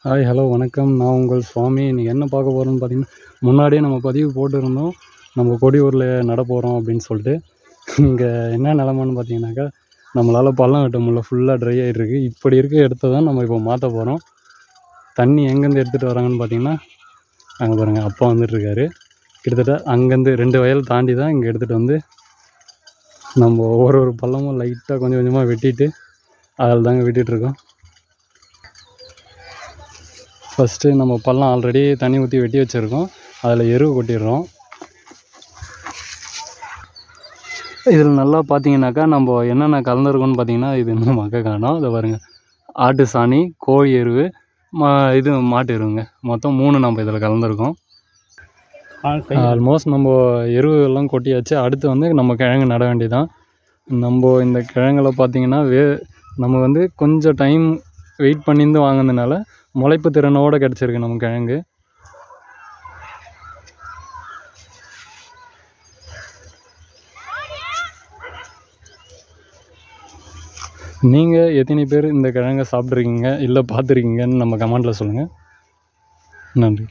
Hi hello வணக்கம். நான் உங்கள் சுவாமி. இன்றைக்கி என்ன பார்க்க போகிறோம்னு பார்த்தீங்கன்னா, முன்னாடியே நம்ம பதிவு போட்டிருந்தோம். நம்ம கொடியூரில் நட போகிறோம் அப்படின்னு சொல்லிட்டு. இங்கே என்ன நிலமைன்னு பார்த்தீங்கன்னாக்கா, நம்மளால் பள்ளம் வெட்ட முடியல, ஃபுல்லாக ட்ரை ஆகிட்டுருக்கு. இப்படி இருக்க இடத்த தான் நம்ம இப்போ மாற்ற போகிறோம். தண்ணி எங்கேருந்து எடுத்துகிட்டு வராங்கன்னு பார்த்தீங்கன்னா, அங்கே பாருங்கள் அப்பா வந்துட்டுருக்காரு. கிட்டத்தட்ட அங்கேருந்து 2 வயல் தாண்டி தான் இங்கே எடுத்துகிட்டு வந்து நம்ம ஒரு பள்ளமும் லைட்டாக கொஞ்சம் கொஞ்சமாக வெட்டிட்டு அதில் தாங்க வெட்டிகிட்ருக்கோம். ஃபஸ்ட்டு நம்ம பள்ளம் ஆல்ரெடி தண்ணி ஊற்றி வெட்டி வச்சுருக்கோம். அதில் எருவு கொட்டிடுறோம். இதில் நல்லா பார்த்தீங்கன்னாக்கா நம்ம என்னென்ன கலந்துருக்கோன்னு பார்த்தீங்கன்னா, இது இன்னும் மக்க காணோம். இதை பாருங்கள், ஆட்டு சாணி, கோழி எருவு, இது மாட்டு எருவுங்க. மொத்தம் 3 நம்ம இதில் கலந்துருக்கோம். ஆல்மோஸ்ட் நம்ம எருவு எல்லாம் கொட்டியாச்சு. அடுத்து வந்து நம்ம கிழங்கு நட வேண்டியதான். நம்ம இந்த கிழங்குல பார்த்தீங்கன்னா நம்ம வந்து கொஞ்சம் டைம் வெயிட் பண்ணியிருந்து வாங்கினதுனால முளைப்பு திறனோடு கிடச்சிருக்கு நம்ம கிழங்கு. நீங்கள் எத்தனை பேர் இந்த கிழங்கை சாப்பிட்ருக்கீங்க இல்லை பார்த்துருக்கீங்கன்னு நம்ம கமெண்ட்டில் சொல்லுங்கள். நன்றி.